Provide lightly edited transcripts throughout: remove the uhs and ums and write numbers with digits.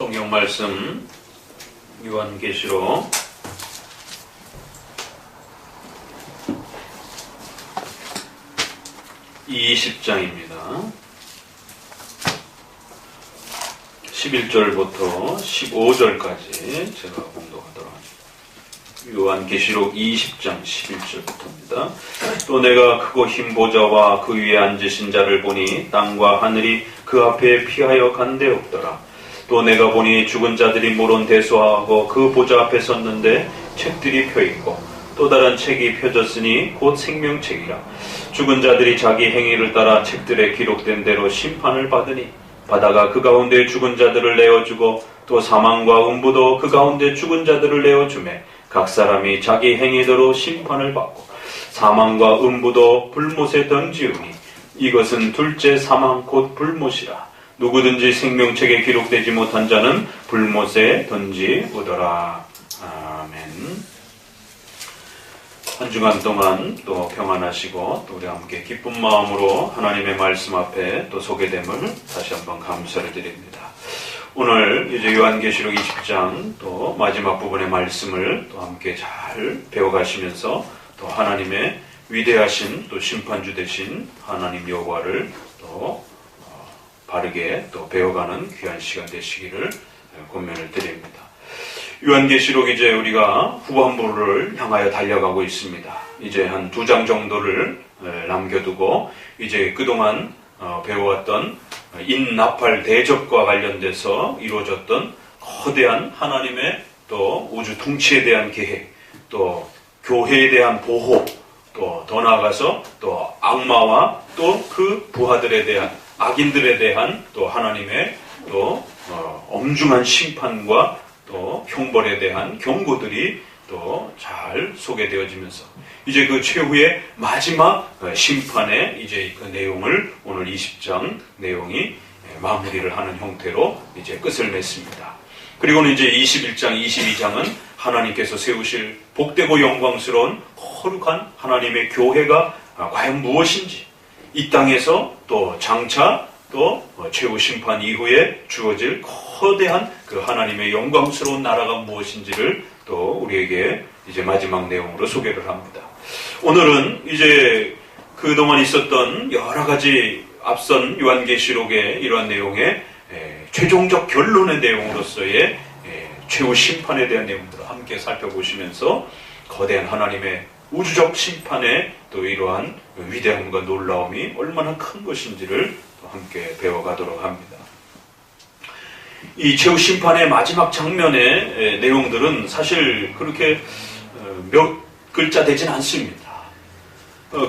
성경 말씀 요한계시록 20장입니다. 11절부터 15절까지 제가 공독하도록 하겠습니다. 요한계시록 20장 11절부터입니다. 또 내가 크고 흰 보좌와 그 위에 앉으신 자를 보니 땅과 하늘이 그 앞에 피하여 간데 없더라. 또 내가 보니 죽은 자들이 모론 대소하고 그 보좌 앞에 섰는데 책들이 펴있고 또 다른 책이 펴졌으니 곧 생명책이라. 죽은 자들이 자기 행위를 따라 책들에 기록된 대로 심판을 받으니 바다가 그 가운데 죽은 자들을 내어주고 또 사망과 음부도 그 가운데 죽은 자들을 내어주매 각 사람이 자기 행위대로 심판을 받고 사망과 음부도 불못에 던지우니 이것은 둘째 사망 곧 불못이라. 누구든지 생명책에 기록되지 못한 자는 불못에 던지우더라. 아멘. 한 주간 동안 또 평안하시고 또 우리 함께 기쁜 마음으로 하나님의 말씀 앞에 또 소개됨을 다시 한번 감사를 드립니다. 오늘 이제 요한계시록 20장 또 마지막 부분의 말씀을 또 함께 잘 배워가시면서 또 하나님의 위대하신 또 심판주 되신 하나님 여호와를 또 바르게 또 배워가는 귀한 시간 되시기를 권면을 드립니다. 요한계시록 이제 우리가 후반부를 향하여 달려가고 있습니다. 이제 한 2장 정도를 남겨두고 이제 그동안 배워왔던 인나팔 대접과 관련돼서 이루어졌던 거대한 하나님의 또 우주 통치에 대한 계획, 또 교회에 대한 보호, 또 더 나아가서 또 악마와 또 그 부하들에 대한 악인들에 대한 또 하나님의 또 엄중한 심판과 또 형벌에 대한 경고들이 또 잘 소개되어지면서 이제 그 최후의 마지막 심판의 이제 그 내용을 오늘 20장 내용이 마무리를 하는 형태로 이제 끝을 맺습니다. 그리고는 이제 21장, 22장은 하나님께서 세우실 복되고 영광스러운 거룩한 하나님의 교회가 과연 무엇인지, 이 땅에서 또 장차 또 최후 심판 이후에 주어질 거대한 그 하나님의 영광스러운 나라가 무엇인지를 또 우리에게 이제 마지막 내용으로 소개를 합니다. 오늘은 이제 그동안 있었던 여러 가지 앞선 요한계시록의 이러한 내용의 최종적 결론의 내용으로서의 최후 심판에 대한 내용들을 함께 살펴보시면서 거대한 하나님의 우주적 심판의 또 이러한 위대함과 놀라움이 얼마나 큰 것인지를 함께 배워가도록 합니다. 이 최후 심판의 마지막 장면의 내용들은 사실 그렇게 몇 글자 되진 않습니다.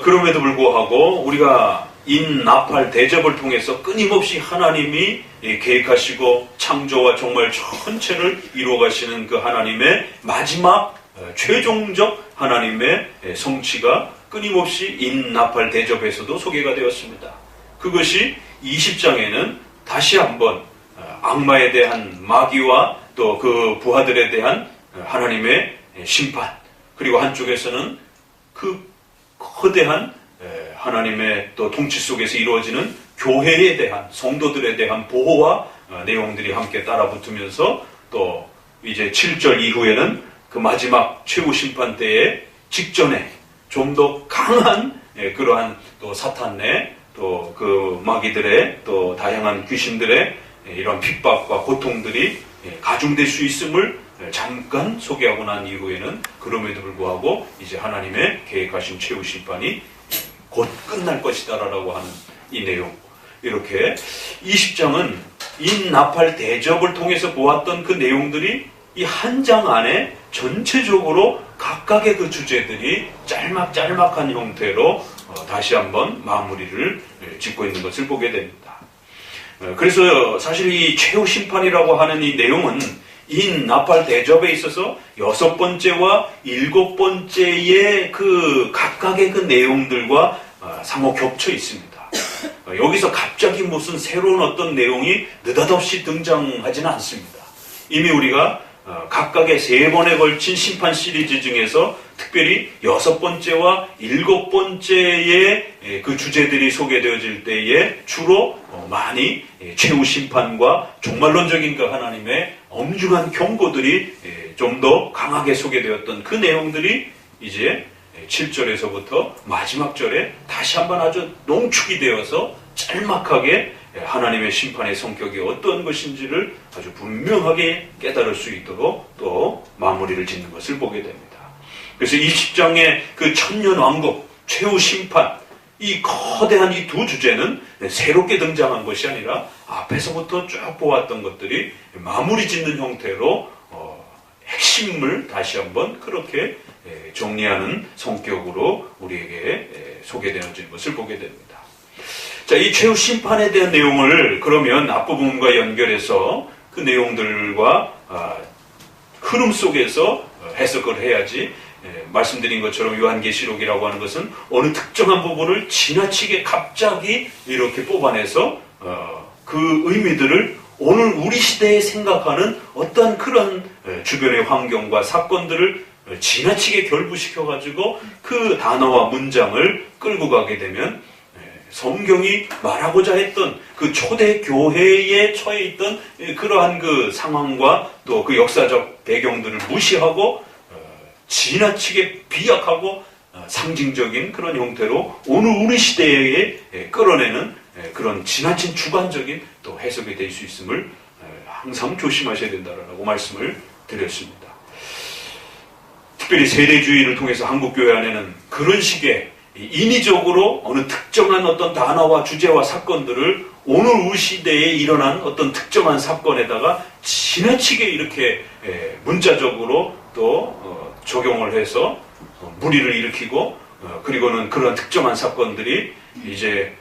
그럼에도 불구하고 우리가 인나팔 대접을 통해서 끊임없이 하나님이 계획하시고 창조와 정말 전체를 이루어가시는 그 하나님의 마지막 최종적 하나님의 성취가 끊임없이 인나팔 대접에서도 소개가 되었습니다. 그것이 20장에는 다시 한번 악마에 대한 마귀와 또 그 부하들에 대한 하나님의 심판, 그리고 한쪽에서는 그 거대한 하나님의 또 통치 속에서 이루어지는 교회에 대한, 성도들에 대한 보호와 내용들이 함께 따라붙으면서 또 이제 7절 이후에는 그 마지막 최후 심판 때의 직전에 좀 더 강한 그러한 또 사탄의 또 그 마귀들의 또 다양한 귀신들의 이런 핍박과 고통들이 가중될 수 있음을 잠깐 소개하고 난 이후에는 그럼에도 불구하고 이제 하나님의 계획하신 최후 심판이 곧 끝날 것이다라고 하는 이 내용. 이렇게 20장은 인나팔 대접을 통해서 보았던 그 내용들이 이 한 장 안에 전체적으로 각각의 그 주제들이 짤막짤막한 형태로 다시 한번 마무리를 짓고 있는 것을 보게 됩니다. 그래서 사실 이 최후 심판이라고 하는 이 내용은 인나팔 대접에 있어서 6번째와 7번째의 그 각각의 그 내용들과 상호 겹쳐 있습니다. 여기서 갑자기 무슨 새로운 어떤 내용이 느닷없이 등장하지는 않습니다. 이미 우리가 각각의 3번에 걸친 심판 시리즈 중에서 특별히 6번째와 7번째의 그 주제들이 소개되어질 때에 주로 많이 최후 심판과 종말론적인 그 하나님의 엄중한 경고들이 좀 더 강하게 소개되었던 그 내용들이 이제 7절에서부터 마지막 절에 다시 한번 아주 농축이 되어서 짤막하게 하나님의 심판의 성격이 어떤 것인지를 아주 분명하게 깨달을 수 있도록 또 마무리를 짓는 것을 보게 됩니다. 그래서 20장의 그 천년왕국, 최후 심판, 이 거대한 이 두 주제는 새롭게 등장한 것이 아니라 앞에서부터 쭉 보았던 것들이 마무리 짓는 형태로 핵심을 다시 한번 그렇게 정리하는 성격으로 우리에게 소개되어진 것을 보게 됩니다. 자, 이 최후 심판에 대한 내용을 그러면 앞부분과 연결해서 그 내용들과 흐름 속에서 해석을 해야지, 말씀드린 것처럼 요한계시록이라고 하는 것은 어느 특정한 부분을 지나치게 갑자기 이렇게 뽑아내서 그 의미들을 오늘 우리 시대에 생각하는 어떤 그런 주변의 환경과 사건들을 지나치게 결부시켜가지고 그 단어와 문장을 끌고 가게 되면 성경이 말하고자 했던 그 초대 교회에 처해 있던 그러한 그 상황과 또 그 역사적 배경들을 무시하고 지나치게 비약하고 상징적인 그런 형태로 오늘 우리 시대에 끌어내는 그런 지나친 주관적인 또 해석이 될 수 있음을 항상 조심하셔야 된다라고 말씀을 드렸습니다. 특별히 세대주의를 통해서 한국교회 안에는 그런 식의 인위적으로 어느 특정한 어떤 단어와 주제와 사건들을 오늘 우리 시대에 일어난 어떤 특정한 사건에다가 지나치게 이렇게 문자적으로 또 적용을 해서 무리를 일으키고 그리고는 그런 특정한 사건들이 이제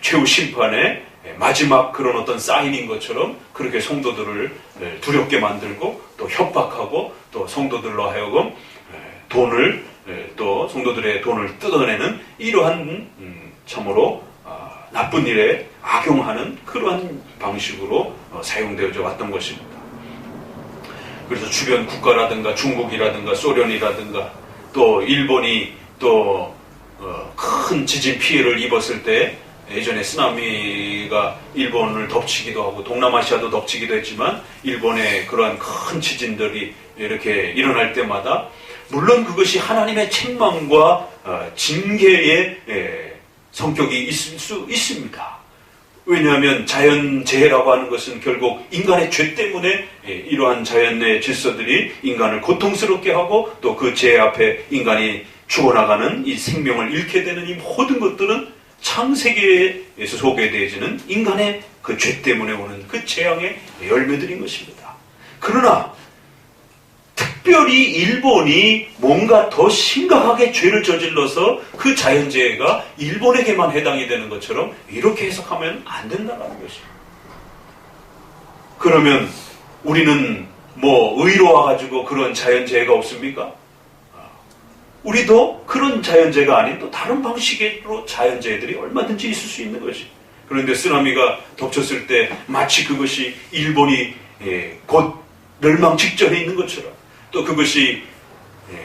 최후 심판의 마지막 그런 어떤 사인인 것처럼 그렇게 성도들을 두렵게 만들고 또 협박하고 또 성도들로 하여금 돈을 또 성도들의 돈을 뜯어내는 이러한 참으로 나쁜 일에 악용하는 그러한 방식으로 사용되어져 왔던 것입니다. 그래서 주변 국가라든가 중국이라든가 소련이라든가 또 일본이 또 큰 지진 피해를 입었을 때 예전에 쓰나미가 일본을 덮치기도 하고 동남아시아도 덮치기도 했지만 일본의 그러한 큰 지진들이 이렇게 일어날 때마다 물론 그것이 하나님의 책망과 징계의 성격이 있을 수 있습니다. 왜냐하면 자연재해라고 하는 것은 결국 인간의 죄 때문에 이러한 자연의 질서들이 인간을 고통스럽게 하고 또 그 재해 앞에 인간이 죽어나가는 이 생명을 잃게 되는 이 모든 것들은 창세기에서 소개되어지는 인간의 그 죄 때문에 오는 그 재앙의 열매들인 것입니다. 그러나 특별히 일본이 뭔가 더 심각하게 죄를 저질러서 그 자연재해가 일본에게만 해당이 되는 것처럼 이렇게 해석하면 안 된다는 것입니다. 그러면 우리는 뭐 의로 와가지고 그런 자연재해가 없습니까? 우리도 그런 자연재해가 아닌 또 다른 방식으로 자연재해들이 얼마든지 있을 수 있는 것이. 그런데 쓰나미가 덮쳤을 때 마치 그것이 일본이 곧 멸망 직전에 있는 것처럼 또 그것이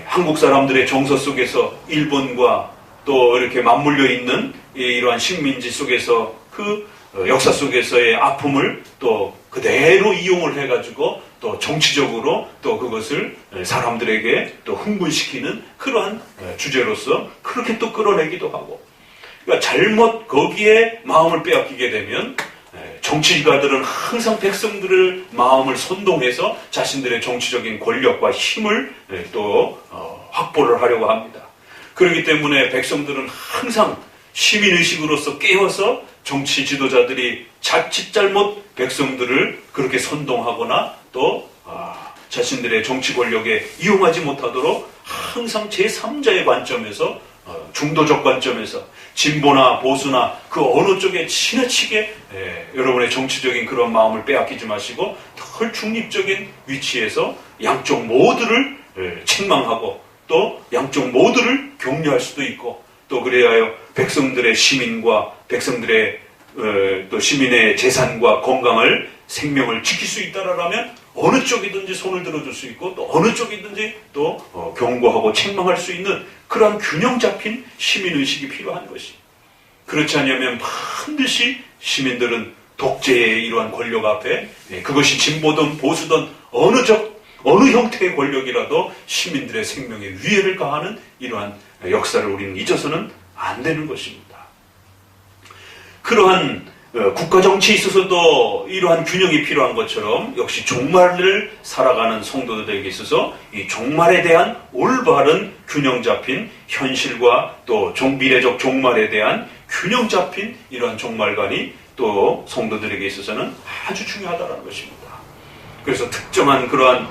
한국 사람들의 정서 속에서 일본과 또 이렇게 맞물려 있는 이러한 식민지 속에서 그 역사 속에서의 아픔을 또 그대로 이용을 해가지고 또 정치적으로 또 그것을 사람들에게 또 흥분시키는 그러한 주제로서 그렇게 또 끌어내기도 하고, 그러니까 잘못 거기에 마음을 빼앗기게 되면 정치가들은 항상 백성들의 마음을 선동해서 자신들의 정치적인 권력과 힘을 또 확보를 하려고 합니다. 그렇기 때문에 백성들은 항상 시민의식으로서 깨워서 정치 지도자들이 자칫 잘못 백성들을 그렇게 선동하거나 또 자신들의 정치 권력에 이용하지 못하도록 항상 제3자의 관점에서 중도적 관점에서 진보나 보수나 그 어느 쪽에 지나치게 여러분의 정치적인 그런 마음을 빼앗기지 마시고 덜 중립적인 위치에서 양쪽 모두를 책망하고 또 양쪽 모두를 격려할 수도 있고 또 그래야 하여 백성들의 시민과 백성들의 또 시민의 재산과 건강을 생명을 지킬 수 있다라면 어느 쪽이든지 손을 들어줄 수 있고 또 어느 쪽이든지 또 경고하고 책망할 수 있는 그러한 균형 잡힌 시민의식이 필요한 것이. 그렇지 않으면 반드시 시민들은 독재의 이러한 권력 앞에 그것이 진보든 보수든 어느 형태의 권력이라도 시민들의 생명에 위해를 가하는 이러한 역사를 우리는 잊어서는 안 되는 것입니다. 그러한 국가 정치에 있어서도 이러한 균형이 필요한 것처럼 역시 종말을 살아가는 성도들에게 있어서 이 종말에 대한 올바른 균형 잡힌 현실과 또 미래적 종말에 대한 균형 잡힌 이러한 종말관이 또 성도들에게 있어서는 아주 중요하다는 것입니다. 그래서 특정한 그러한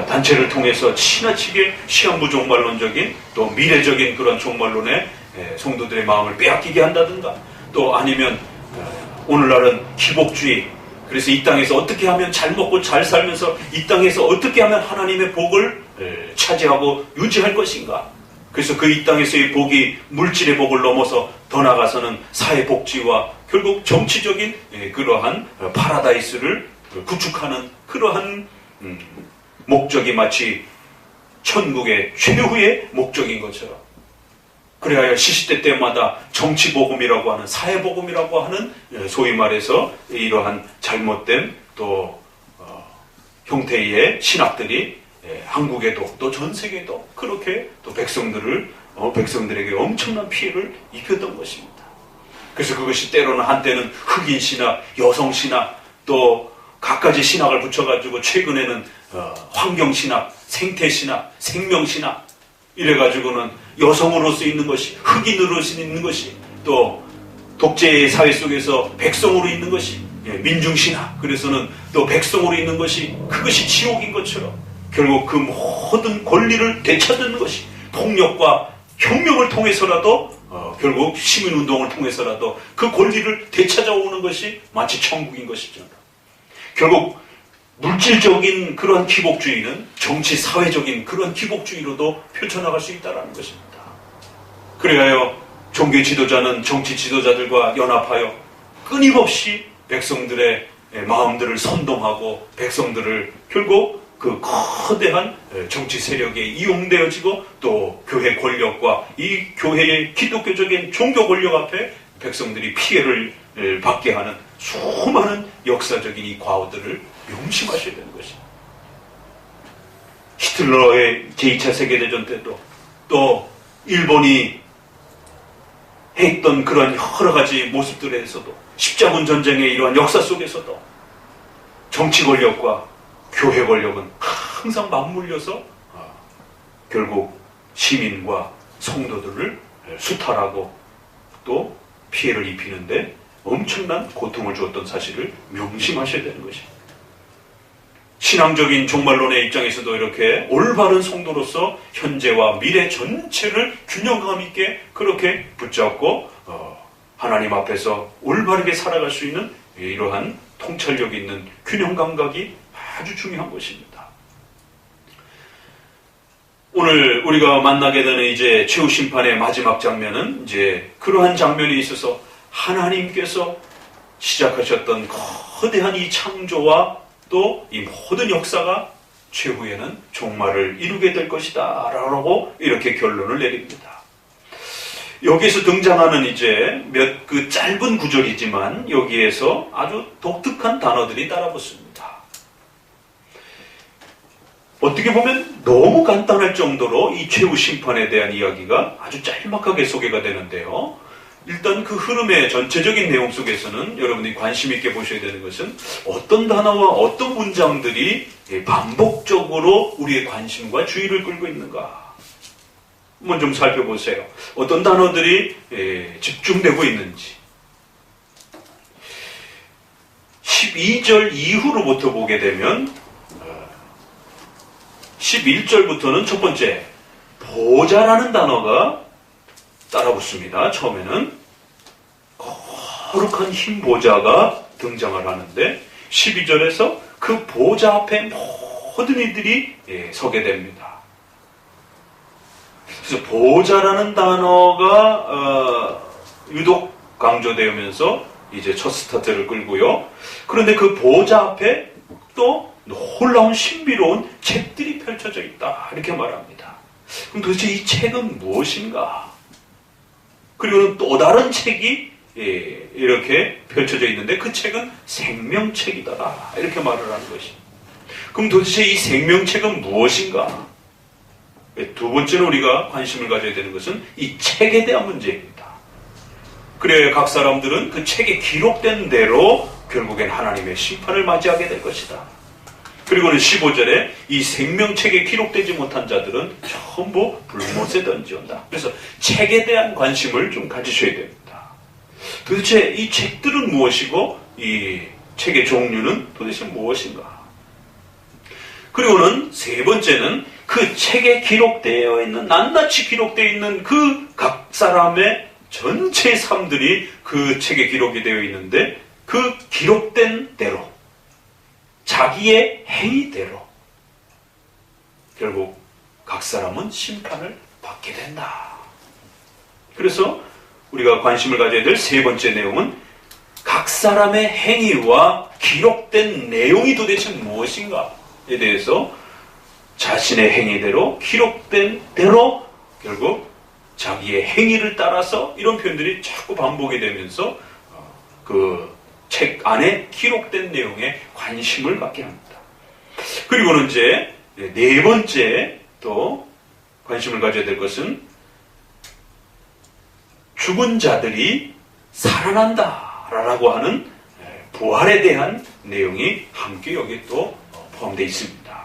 단체를 통해서 지나치게 시한부 종말론적인 또 미래적인 그런 종말론에 성도들의 마음을 빼앗기게 한다든가 또 아니면 오늘날은 기복주의, 그래서 이 땅에서 어떻게 하면 잘 먹고 잘 살면서 이 땅에서 어떻게 하면 하나님의 복을 차지하고 유지할 것인가. 그래서 그 이 땅에서의 복이 물질의 복을 넘어서 더 나아가서는 사회복지와 결국 정치적인 그러한 파라다이스를 구축하는 그러한 목적이 마치 천국의 최후의 목적인 것처럼, 그래야 시시때 때마다 정치복음이라고 하는 사회복음이라고 하는 소위 말해서 이러한 잘못된 또 형태의 신학들이 한국에도 또 전 세계에도 그렇게 또 백성들에게 엄청난 피해를 입혔던 것입니다. 그래서 그것이 때로는 한때는 흑인 신학, 여성 신학, 또 갖가지 신학을 붙여가지고 최근에는 환경 신학, 생태 신학, 생명 신학 이래가지고는 여성으로서 있는 것이, 흑인으로서 있는 것이, 또 독재 사회 속에서 백성으로 있는 것이 민중신학, 그래서는 또 백성으로 있는 것이 그것이 지옥인 것처럼 결국 그 모든 권리를 되찾는 것이 폭력과 혁명을 통해서라도 결국 시민운동을 통해서라도 그 권리를 되찾아오는 것이 마치 천국인 것이죠. 결국 물질적인 그런 기복주의는 정치 사회적인 그런 기복주의로도 펼쳐나갈 수 있다는 것입니다. 그래야 종교 지도자는 정치 지도자들과 연합하여 끊임없이 백성들의 마음들을 선동하고 백성들을 결국 그 거대한 정치 세력에 이용되어지고 또 교회 권력과 이 교회의 기독교적인 종교 권력 앞에 백성들이 피해를 받게 하는 수많은 역사적인 이 과오들을 명심하셔야 되는 것입니다. 히틀러의 제2차 세계대전 때도 또 일본이 했던 그런 여러 가지 모습들에서도 십자군 전쟁의 이러한 역사 속에서도 정치 권력과 교회 권력은 항상 맞물려서 결국 시민과 성도들을 수탈하고 또 피해를 입히는데 엄청난 고통을 주었던 사실을 명심하셔야 되는 것입니다. 신앙적인 종말론의 입장에서도 이렇게 올바른 성도로서 현재와 미래 전체를 균형감 있게 그렇게 붙잡고 하나님 앞에서 올바르게 살아갈 수 있는 이러한 통찰력 있는 균형 감각이 아주 중요한 것입니다. 오늘 우리가 만나게 되는 이제 최후 심판의 마지막 장면은 이제 그러한 장면에 있어서 하나님께서 시작하셨던 거대한 이 창조와 또 이 모든 역사가 최후에는 종말을 이루게 될 것이다 라고 이렇게 결론을 내립니다. 여기에서 등장하는 이제 몇 그 짧은 구절이지만 여기에서 아주 독특한 단어들이 따라붙습니다. 어떻게 보면 너무 간단할 정도로 이 최후 심판에 대한 이야기가 아주 짤막하게 소개가 되는데요. 일단 그 흐름의 전체적인 내용 속에서는 여러분이 관심 있게 보셔야 되는 것은 어떤 단어와 어떤 문장들이 반복적으로 우리의 관심과 주의를 끌고 있는가. 한번 좀 살펴보세요. 어떤 단어들이 집중되고 있는지. 12절 이후로부터 보게 되면 11절부터는 첫 번째 보좌라는 단어가 따라붙습니다. 처음에는 거룩한 흰 보좌가 등장을 하는데 12절에서 그 보좌 앞에 모든 이들이 서게 됩니다. 그래서 보좌라는 단어가 유독 강조되면서 이제 첫 스타트를 끌고요. 그런데 그 보좌 앞에 또 놀라운 신비로운 책들이 펼쳐져 있다. 이렇게 말합니다. 그럼 도대체 이 책은 무엇인가? 그리고는 또 다른 책이 이렇게 펼쳐져 있는데 그 책은 생명책이다. 이렇게 말을 하는 것입니다. 그럼 도대체 이 생명책은 무엇인가? 두 번째로 우리가 관심을 가져야 되는 것은 이 책에 대한 문제입니다. 그래야 각 사람들은 그 책에 기록된 대로 결국엔 하나님의 심판을 맞이하게 될 것이다. 그리고는 15절에 이 생명책에 기록되지 못한 자들은 전부 불못에 던지온다. 그래서 책에 대한 관심을 좀 가지셔야 됩니다. 도대체 이 책들은 무엇이고 이 책의 종류는 도대체 무엇인가? 그리고는 세 번째는 그 책에 기록되어 있는, 낱낱이 기록되어 있는 그 각 사람의 전체 삶들이 그 책에 기록이 되어 있는데 그 기록된 대로 자기의 행위대로 결국 각 사람은 심판을 받게 된다. 그래서 우리가 관심을 가져야 될 세 번째 내용은 각 사람의 행위와 기록된 내용이 도대체 무엇인가에 대해서 자신의 행위대로 기록된 대로 결국 자기의 행위를 따라서 이런 표현들이 자꾸 반복이 되면서 그 책 안에 기록된 내용에 관심을 갖게 합니다. 그리고는 이제 네 번째 또 관심을 가져야 될 것은 죽은 자들이 살아난다라고 하는 부활에 대한 내용이 함께 여기 또 포함되어 있습니다.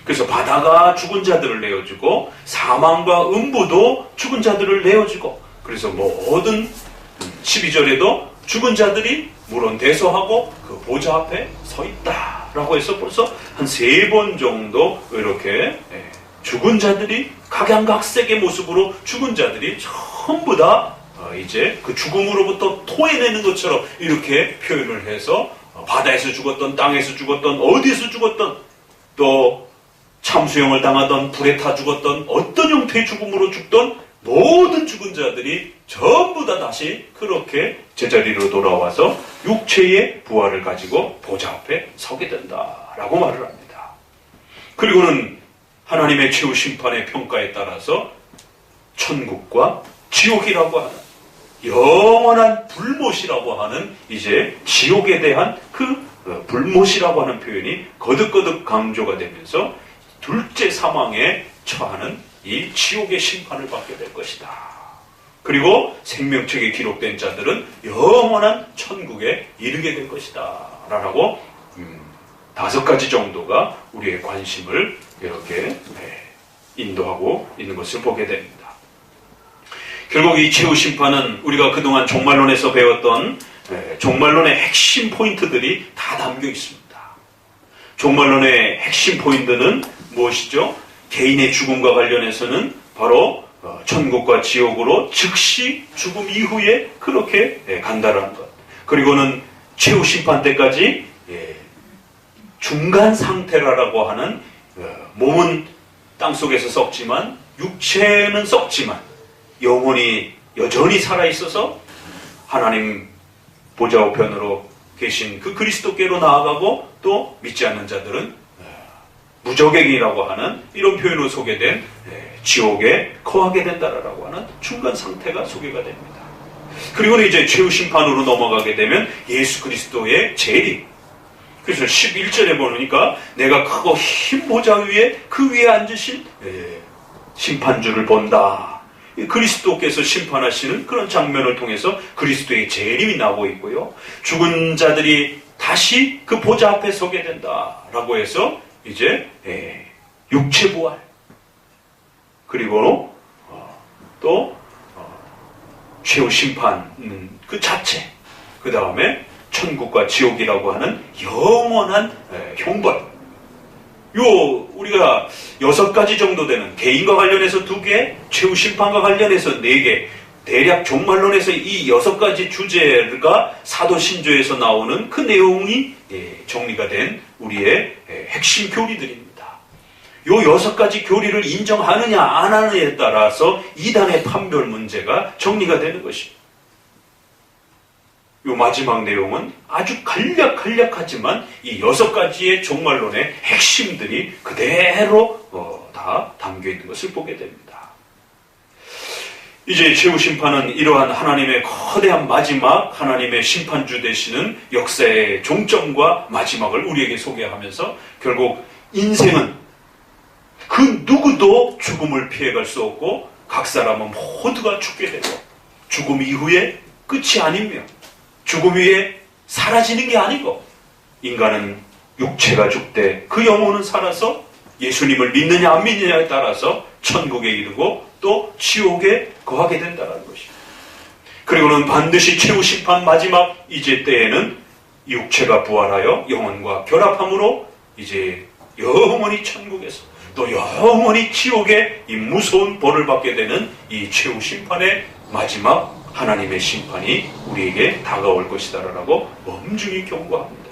그래서 바다가 죽은 자들을 내어주고 사망과 음부도 죽은 자들을 내어주고 그래서 모든 12절에도 죽은 자들이 물은 대소하고 그 보좌 앞에 서 있다라고 해서 벌써 한 3번 정도 이렇게 죽은 자들이 각양각색의 모습으로 죽은 자들이 전부 다 이제 그 죽음으로부터 토해내는 것처럼 이렇게 표현을 해서 바다에서 죽었던 땅에서 죽었던 어디에서 죽었던 또 참수형을 당하던 불에 타 죽었던 어떤 형태의 죽음으로 죽던 모든 죽은 자들이 전부 다 다시 그렇게 제자리로 돌아와서 육체의 부활을 가지고 보좌 앞에 서게 된다라고 말을 합니다. 그리고는 하나님의 최후 심판의 평가에 따라서 천국과 지옥이라고 하는 영원한 불못이라고 하는 이제 지옥에 대한 그 불못이라고 하는 표현이 거듭거듭 강조가 되면서 둘째 사망에 처하는 이 지옥의 심판을 받게 될 것이다. 그리고 생명책에 기록된 자들은 영원한 천국에 이르게 될 것이다. 라고 5가지 정도가 우리의 관심을 이렇게 인도하고 있는 것을 보게 됩니다. 결국 이 최후 심판은 우리가 그동안 종말론에서 배웠던 종말론의 핵심 포인트들이 다 담겨 있습니다. 종말론의 핵심 포인트는 무엇이죠? 개인의 죽음과 관련해서는 바로 천국과 지옥으로 즉시 죽음 이후에 그렇게 간다라는 것. 그리고는 최후 심판 때까지 중간 상태라고 하는 몸은 땅속에서 썩지만 육체는 썩지만 영혼이 여전히 살아있어서 하나님 보좌 우편으로 계신 그 그리스도께로 나아가고 또 믿지 않는 자들은 무저갱이라고 하는 이런 표현으로 소개된 지옥에 거하게 된다라고 하는 중간 상태가 소개가 됩니다. 그리고는 이제 최후 심판으로 넘어가게 되면 예수 그리스도의 재림. 그래서 11절에 보니까 내가 크고 흰 보좌 위에 그 위에 앉으신 심판주를 본다. 그리스도께서 심판하시는 그런 장면을 통해서 그리스도의 재림이 나오고 있고요. 죽은 자들이 다시 그 보좌 앞에 서게 된다라고 해서 이제 육체 부활 그리고 또 최후 심판 그 자체 그 다음에 천국과 지옥이라고 하는 영원한 형벌. 우리가 6가지 정도 되는 개인과 관련해서 2개, 최후 심판과 관련해서 4개, 대략 종말론에서 이 6가지 주제가 사도신조에서 나오는 그 내용이 정리가 된 우리의 핵심 교리들입니다. 요 6가지 교리를 인정하느냐 안 하느냐에 따라서 이단의 판별 문제가 정리가 되는 것입니다. 요 마지막 내용은 아주 간략하지만 이 6가지의 종말론의 핵심들이 그대로 다 담겨 있는 것을 보게 됩니다. 이제 최후 심판은 이러한 하나님의 거대한 마지막, 하나님의 심판주 되시는 역사의 종점과 마지막을 우리에게 소개하면서 결국 인생은 그 누구도 죽음을 피해갈 수 없고 각 사람은 모두가 죽게 되고 죽음 이후에 끝이 아니며 죽음 위에 사라지는 게 아니고 인간은 육체가 죽되 그 영혼은 살아서 예수님을 믿느냐 안 믿느냐에 따라서 천국에 이르고 또 지옥에 거하게 된다는 것입니다. 그리고는 반드시 최후 심판 마지막 이제 때에는 육체가 부활하여 영혼과 결합함으로 이제 영원히 천국에서 또 영원히 지옥에 이 무서운 벌을 받게 되는 이 최후 심판의 마지막 하나님의 심판이 우리에게 다가올 것이다라고 엄중히 경고합니다.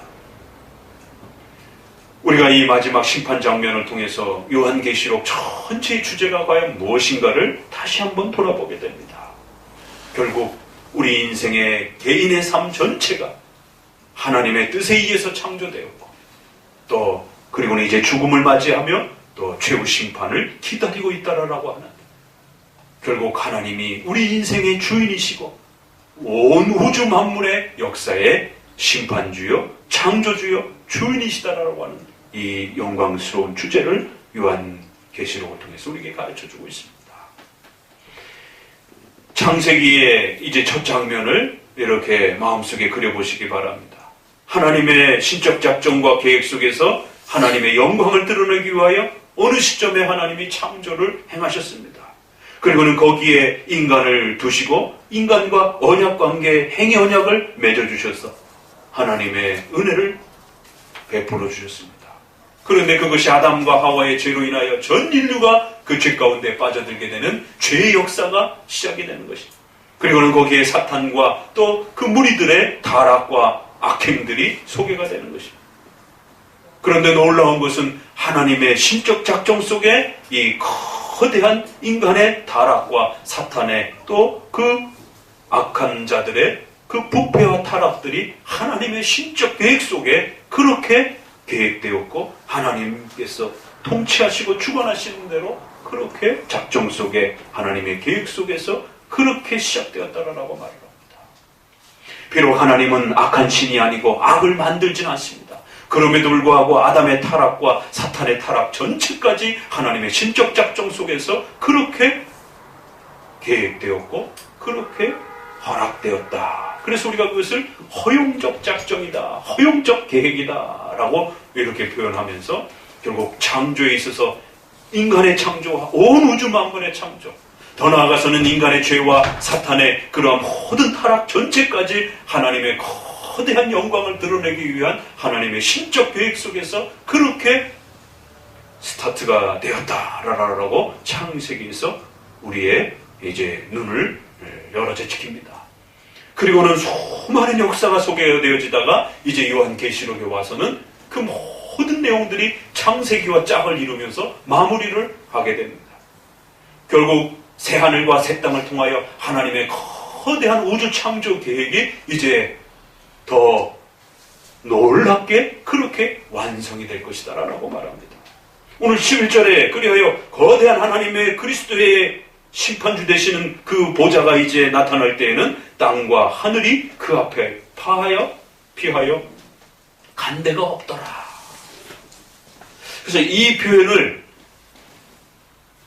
우리가 이 마지막 심판 장면을 통해서 요한계시록 전체의 주제가 과연 무엇인가를 다시 한번 돌아보게 됩니다. 결국 우리 인생의 개인의 삶 전체가 하나님의 뜻에 의해서 창조되었고 또 그리고는 이제 죽음을 맞이하며 또 최후 심판을 기다리고 있다라고 하는 결국 하나님이 우리 인생의 주인이시고 온 우주 만물의 역사의 심판주요 창조주요 주인이시다라고 하는 이 영광스러운 주제를 요한계시록을 통해서 우리에게 가르쳐주고 있습니다. 창세기의 이제 첫 장면을 이렇게 마음속에 그려보시기 바랍니다. 하나님의 신적 작정과 계획 속에서 하나님의 영광을 드러내기 위하여 어느 시점에 하나님이 창조를 행하셨습니다. 그리고는 거기에 인간을 두시고 인간과 언약관계 행위 언약을 맺어주셔서 하나님의 은혜를 베풀어 주셨습니다. 그런데 그것이 아담과 하와의 죄로 인하여 전 인류가 그 죄 가운데 빠져들게 되는 죄의 역사가 시작이 되는 것입니다. 그리고는 거기에 사탄과 또 그 무리들의 타락과 악행들이 소개가 되는 것입니다. 그런데 놀라운 것은 하나님의 신적 작정 속에 이 거대한 인간의 타락과 사탄의 또 그 악한 자들의 그 부패와 타락들이 하나님의 신적 계획 속에 그렇게 계획되었고 하나님께서 통치하시고 주관하시는 대로 그렇게 작정 속에 하나님의 계획 속에서 그렇게 시작되었다라고 말합니다. 비록 하나님은 악한 신이 아니고 악을 만들지는 않습니다. 그럼에도 불구하고 아담의 타락과 사탄의 타락 전체까지 하나님의 신적 작정 속에서 그렇게 계획되었고 그렇게 허락되었다. 그래서 우리가 그것을 허용적 작정이다, 허용적 계획이다 라고 이렇게 표현하면서 결국 창조에 있어서 인간의 창조와 온 우주 만물의 창조, 더 나아가서는 인간의 죄와 사탄의 그러한 모든 타락 전체까지 하나님의 거대한 영광을 드러내기 위한 하나님의 신적 계획 속에서 그렇게 스타트가 되었다라고 창세기에서 우리의 이제 눈을 여러 제치킵니다. 그리고는 수많은 역사가 소개되어지다가 이제 요한계시록에 와서는 그 모든 내용들이 창세기와 짝을 이루면서 마무리를 하게 됩니다. 결국 새하늘과 새 땅을 통하여 하나님의 거대한 우주 창조 계획이 이제 더 놀랍게 그렇게 완성이 될 것이다 라고 말합니다. 오늘 11절에 그리하여 거대한 하나님의 그리스도의 심판주 되시는 그 보좌가 이제 나타날 때에는 땅과 하늘이 그 앞에 피하여 간 데가 없더라. 그래서 이 표현을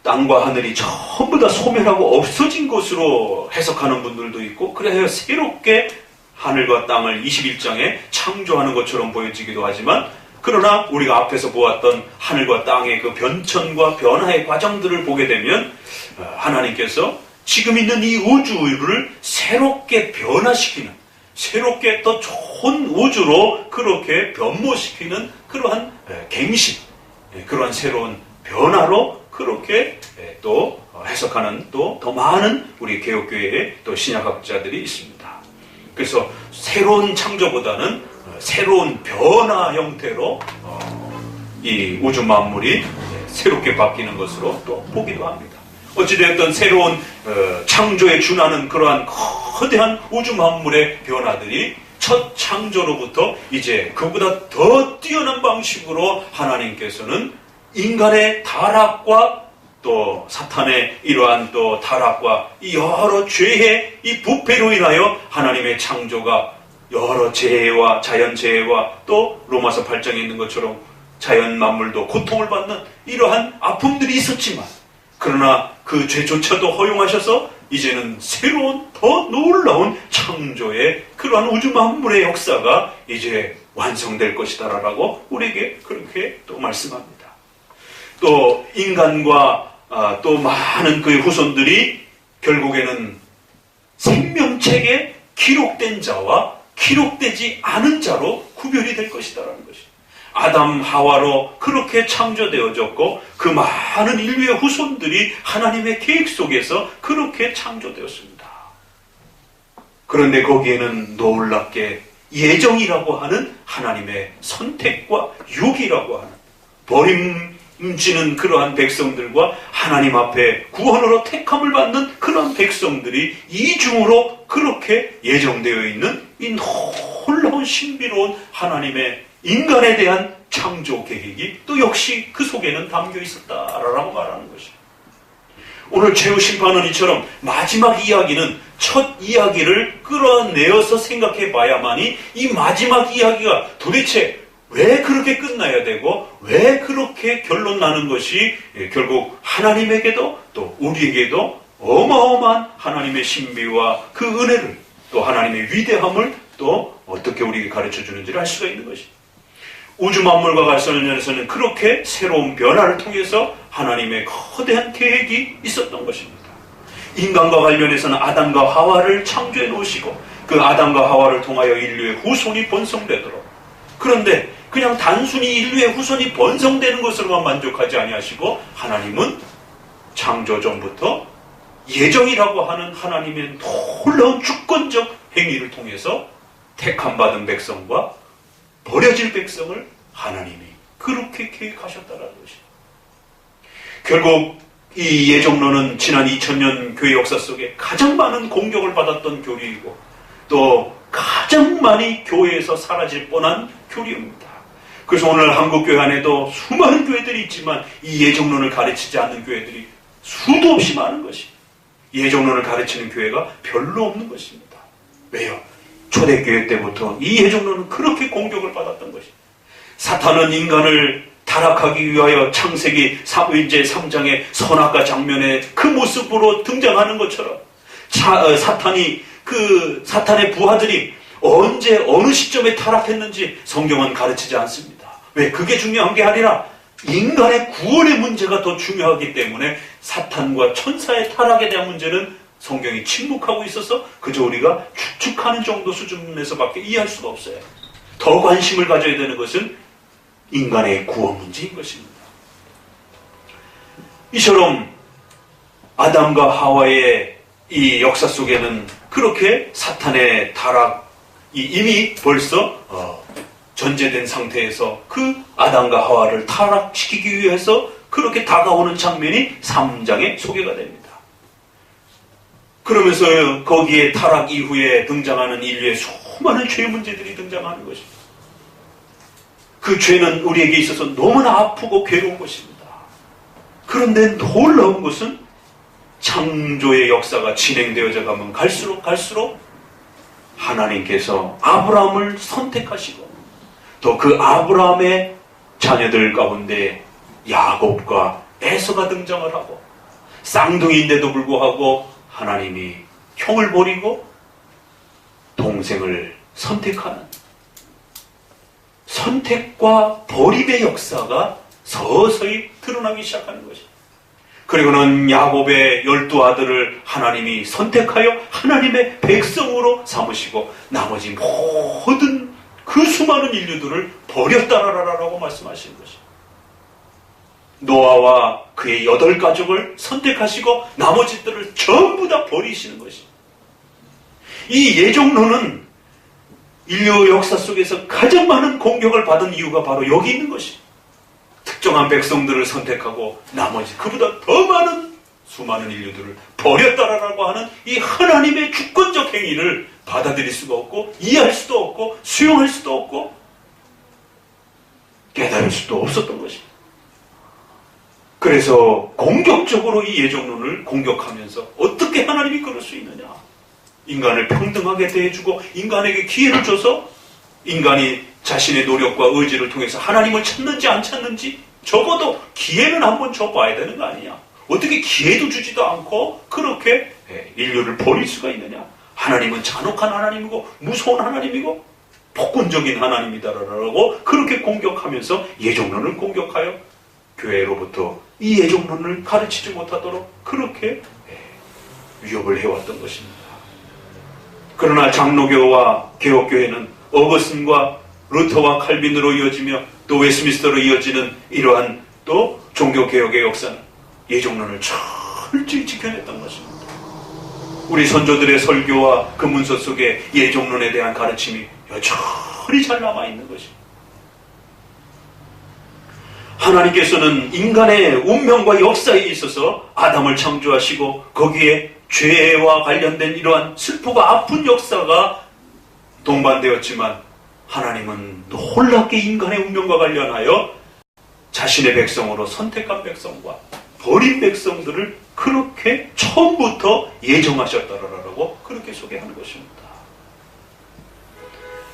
땅과 하늘이 전부 다 소멸하고 없어진 것으로 해석하는 분들도 있고 그래야 새롭게 하늘과 땅을 21장에 창조하는 것처럼 보여지기도 하지만 그러나 우리가 앞에서 보았던 하늘과 땅의 그 변천과 변화의 과정들을 보게 되면 하나님께서 지금 있는 이 우주를 새롭게 변화시키는 새롭게 더 좋은 우주로 그렇게 변모시키는 그러한 갱신, 그러한 새로운 변화로 그렇게 또 해석하는 또 더 많은 우리 개혁교회의 또 신약학자들이 있습니다. 그래서 새로운 창조보다는 새로운 변화 형태로 이 우주 만물이 새롭게 바뀌는 것으로 또 보기도 합니다. 어찌되었든 새로운 창조에 준하는 그러한 거대한 우주 만물의 변화들이 첫 창조로부터 이제 그보다 더 뛰어난 방식으로 하나님께서는 인간의 타락과 또 사탄의 이러한 또 타락과 이 여러 죄의 이 부패로 인하여 하나님의 창조가 여러 재해와 자연재해와 또 로마서 8장에 있는 것처럼 자연 만물도 고통을 받는 이러한 아픔들이 있었지만, 그러나 그 죄조차도 허용하셔서 이제는 새로운 더 놀라운 창조의 그러한 우주 만물의 역사가 이제 완성될 것이다라고 우리에게 그렇게 또 말씀합니다. 또 인간과 또 많은 그의 후손들이 결국에는 생명책에 기록된 자와 기록되지 않은 자로 구별이 될 것이다라는 것입니다. 아담 하와로 그렇게 창조되어졌고 그 많은 인류의 후손들이 하나님의 계획 속에서 그렇게 창조되었습니다. 그런데 거기에는 놀랍게 예정이라고 하는 하나님의 선택과 유기라고 하는 버림지는 그러한 백성들과 하나님 앞에 구원으로 택함을 받는 그러한 백성들이 이중으로 그렇게 예정되어 있는 이 놀라운 신비로운 하나님의 인간에 대한 창조 계획이 또 역시 그 속에는 담겨 있었다라고 말하는 것입니다. 오늘 최후 심판은 이처럼 마지막 이야기는 첫 이야기를 끌어내어서 생각해 봐야만이 이 마지막 이야기가 도대체 왜 그렇게 끝나야 되고 왜 그렇게 결론 나는 것이 결국 하나님에게도 또 우리에게도 어마어마한 하나님의 신비와 그 은혜를 또 하나님의 위대함을 또 어떻게 우리에게 가르쳐 주는지를 알 수가 있는 것입니다. 우주 만물과 관련해서는 그렇게 새로운 변화를 통해서 하나님의 거대한 계획이 있었던 것입니다. 인간과 관련해서는 아담과 하와를 창조해 놓으시고 그 아담과 하와를 통하여 인류의 후손이 번성되도록, 그런데 그냥 단순히 인류의 후손이 번성되는 것으로만 만족하지 아니하시고 하나님은 창조 전부터 예정이라고 하는 하나님의 놀라운 주권적 행위를 통해서 택함받은 백성과 버려질 백성을 하나님이 그렇게 계획하셨다는 것입니다. 결국 이 예정론은 지난 2000년 교회 역사 속에 가장 많은 공격을 받았던 교리이고 또 가장 많이 교회에서 사라질 뻔한 교리입니다. 그래서 오늘 한국교회 안에도 수많은 교회들이 있지만 이 예정론을 가르치지 않는 교회들이 수도 없이 많은 것입니다. 예정론을 가르치는 교회가 별로 없는 것입니다. 왜요? 초대교회 때부터 이 예정론은 그렇게 공격을 받았던 것입니다. 사탄은 인간을 타락하기 위하여 창세기 3장의 선악과 장면의 그 모습으로 등장하는 것처럼 사탄의 부하들이 언제 어느 시점에 타락했는지 성경은 가르치지 않습니다. 왜? 그게 중요한 게 아니라 인간의 구원의 문제가 더 중요하기 때문에 사탄과 천사의 타락에 대한 문제는 성경이 침묵하고 있어서 그저 우리가 추측하는 정도 수준에서밖에 이해할 수가 없어요. 더 관심을 가져야 되는 것은 인간의 구원 문제인 것입니다. 이처럼 아담과 하와의 이 역사 속에는 그렇게 사탄의 타락이 이미 벌써 전제된 상태에서 그 아담과 하와를 타락시키기 위해서 그렇게 다가오는 장면이 3장에 소개가 됩니다. 그러면서 거기에 타락 이후에 등장하는 인류의 수많은 죄 문제들이 등장하는 것입니다. 그 죄는 우리에게 있어서 너무나 아프고 괴로운 것입니다. 그런데 놀라운 것은 창조의 역사가 진행되어져 가면 갈수록 하나님께서 아브라함을 선택하시고 또 그 아브라함의 자녀들 가운데 야곱과 에서가 등장을 하고 쌍둥이인데도 불구하고 하나님이 형을 버리고 동생을 선택하는 선택과 버림의 역사가 서서히 드러나기 시작하는 것입니다. 그리고는 야곱의 12아들을 하나님이 선택하여 하나님의 백성으로 삼으시고 나머지 모든 그 수많은 인류들을 버렸다라고 말씀하시는 것입니다. 노아와 그의 8가족을 선택하시고 나머지들을 전부 다 버리시는 것입니다. 이 예정론은 인류 역사 속에서 가장 많은 공격을 받은 이유가 바로 여기 있는 것입니다. 특정한 백성들을 선택하고 나머지 그보다 더 많은 수많은 인류들을 버렸다라고 하는 이 하나님의 주권적 행위를 받아들일 수가 없고 이해할 수도 없고 수용할 수도 없고 깨달을 수도 없었던 것입니다. 그래서 공격적으로 이 예정론을 공격하면서 어떻게 하나님이 그럴 수 있느냐? 인간을 평등하게 대해주고 인간에게 기회를 줘서 인간이 자신의 노력과 의지를 통해서 하나님을 찾는지 안 찾는지 적어도 기회는 한번 줘봐야 되는 거 아니냐? 어떻게 기회도 주지도 않고 그렇게 인류를 버릴 수가 있느냐? 하나님은 잔혹한 하나님이고 무서운 하나님이고 폭군적인 하나님이다라고 그렇게 공격하면서 예정론을 공격하여 교회로부터 이 예정론을 가르치지 못하도록 그렇게 위협을 해왔던 것입니다. 그러나 장로교와 개혁교회는 어거스틴과 루터와 칼빈으로 이어지며 또 웨스민스터로 이어지는 이러한 또 종교개혁의 역사는 예정론을 철저히 지켜냈던 것입니다. 우리 선조들의 설교와 그 문서 속에 예정론에 대한 가르침이 여전히 잘 남아있는 것입니다. 하나님께서는 인간의 운명과 역사에 있어서 아담을 창조하시고 거기에 죄와 관련된 이러한 슬프고 아픈 역사가 동반되었지만 하나님은 놀랍게 인간의 운명과 관련하여 자신의 백성으로 선택한 백성과 버린 백성들을 그렇게 처음부터 예정하셨다라고 그렇게 소개하는 것입니다.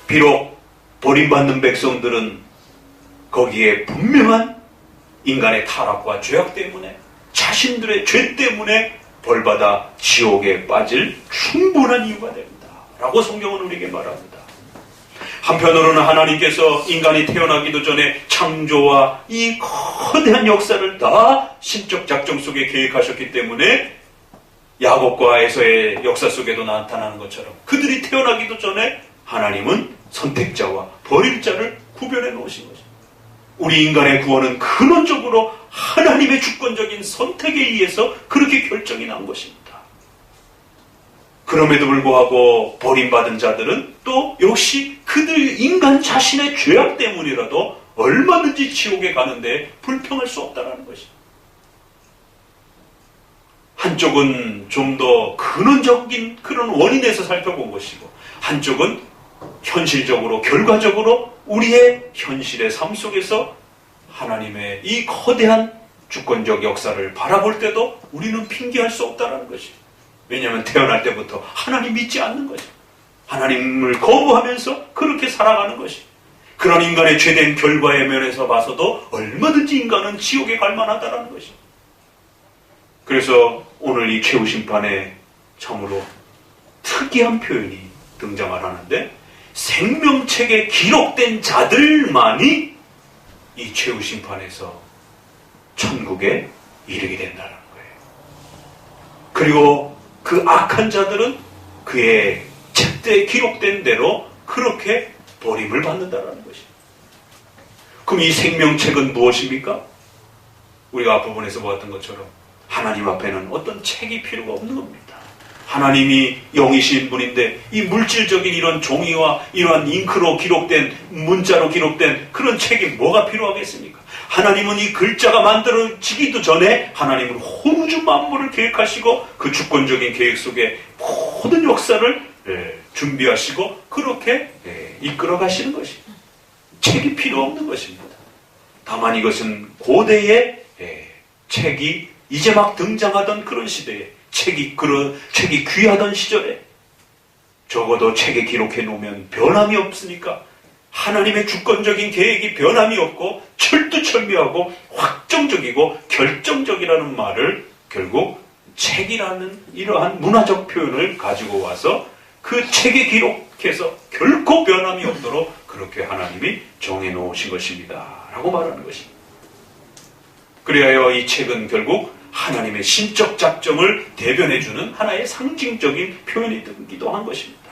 비록 버림받는 백성들은 거기에 분명한 인간의 타락과 죄악 때문에 자신들의 죄 때문에 벌받아 지옥에 빠질 충분한 이유가 됩니다. 라고 성경은 우리에게 말합니다. 한편으로는 하나님께서 인간이 태어나기도 전에 창조와 이 거대한 역사를 다 신적 작정 속에 계획하셨기 때문에 야곱과 에서의 역사 속에도 나타나는 것처럼 그들이 태어나기도 전에 하나님은 선택자와 버릴 자를 구별해 놓으신 것입니다. 우리 인간의 구원은 근원적으로 하나님의 주권적인 선택에 의해서 그렇게 결정이 난 것입니다. 그럼에도 불구하고 버림받은 자들은 또 역시 그들 인간 자신의 죄악 때문이라도 얼마든지 지옥에 가는데 불평할 수 없다는 것입니다. 한쪽은 좀 더 근원적인 그런 원인에서 살펴본 것이고 한쪽은 현실적으로 결과적으로 우리의 현실의 삶 속에서 하나님의 이 거대한 주권적 역사를 바라볼 때도 우리는 핑계할 수 없다는 것입니다. 왜냐하면 태어날 때부터 하나님 믿지 않는 것입니다. 하나님을 거부하면서 그렇게 살아가는 것입니다. 그런 인간의 죄된 결과의 면에서 봐서도 얼마든지 인간은 지옥에 갈 만하다는 것입니다. 그래서 오늘 이 최후심판에 참으로 특이한 표현이 등장을 하는데 생명책에 기록된 자들만이 이 최후심판에서 천국에 이르게 된다는 거예요. 그리고 그 악한 자들은 그의 책대에 기록된 대로 그렇게 버림을 받는다는 것입니다. 그럼 이 생명책은 무엇입니까? 우리가 앞부분에서 보았던 것처럼 하나님 앞에는 어떤 책이 필요가 없는 겁니다. 하나님이 영이신 분인데 이 물질적인 이런 종이와 이러한 잉크로 기록된 문자로 기록된 그런 책이 뭐가 필요하겠습니까? 하나님은 이 글자가 만들어지기도 전에 하나님은 호우주 만물을 계획하시고 그 주권적인 계획 속에 모든 역사를 준비하시고 그렇게 이끌어 가시는 것입니다. 책이 필요 없는 것입니다. 다만 이것은 고대의 책이 이제 막 등장하던 그런 시대에 책이 귀하던 시절에 적어도 책에 기록해 놓으면 변함이 없으니까 하나님의 주권적인 계획이 변함이 없고 철두철미하고 확정적이고 결정적이라는 말을 결국 책이라는 이러한 문화적 표현을 가지고 와서 그 책에 기록해서 결코 변함이 없도록 그렇게 하나님이 정해 놓으신 것입니다. 라고 말하는 것입니다. 그리하여 이 책은 결국 하나님의 신적 작정을 대변해주는 하나의 상징적인 표현이 되기도 한 것입니다.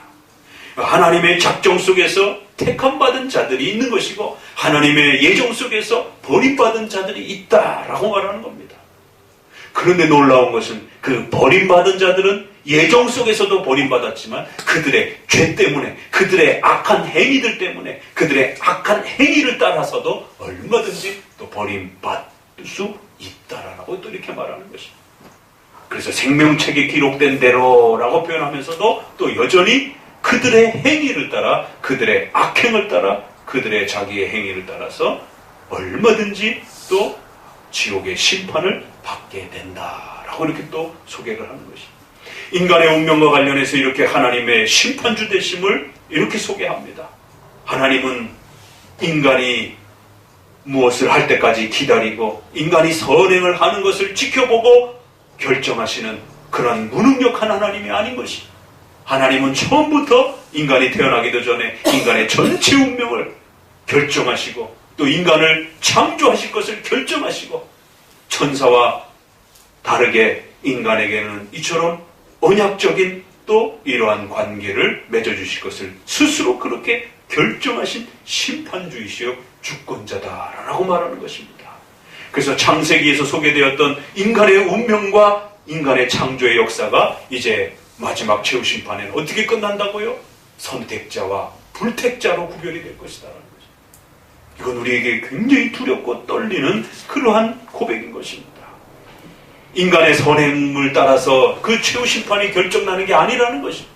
하나님의 작정 속에서 택함받은 자들이 있는 것이고 하나님의 예정 속에서 버림받은 자들이 있다라고 말하는 겁니다. 그런데 놀라운 것은 그 버림받은 자들은 예정 속에서도 버림받았지만 그들의 죄 때문에 그들의 악한 행위들 때문에 그들의 악한 행위를 따라서도 얼마든지 또 버림받을 수 있다라고 또 이렇게 말하는 것입니다. 그래서 생명책에 기록된 대로라고 표현하면서도 또 여전히 그들의 행위를 따라, 그들의 악행을 따라, 그들의 자기의 행위를 따라서 얼마든지 또 지옥의 심판을 받게 된다라고 이렇게 또 소개를 하는 것입니다. 인간의 운명과 관련해서 이렇게 하나님의 심판주 되심을 이렇게 소개합니다. 하나님은 인간이 무엇을 할 때까지 기다리고 인간이 선행을 하는 것을 지켜보고 결정하시는 그런 무능력한 하나님이 아닌 것입니다. 하나님은 처음부터 인간이 태어나기도 전에 인간의 전체 운명을 결정하시고 또 인간을 창조하실 것을 결정하시고 천사와 다르게 인간에게는 이처럼 언약적인 또 이러한 관계를 맺어주실 것을 스스로 그렇게 결정하신 심판주이시여 주권자다라고 말하는 것입니다. 그래서 창세기에서 소개되었던 인간의 운명과 인간의 창조의 역사가 이제 마지막 최후 심판에는 어떻게 끝난다고요? 선택자와 불택자로 구별이 될 것이다라는 거죠. 이건 우리에게 굉장히 두렵고 떨리는 그러한 고백인 것입니다. 인간의 선행을 따라서 그 최후 심판이 결정나는 게 아니라는 것입니다.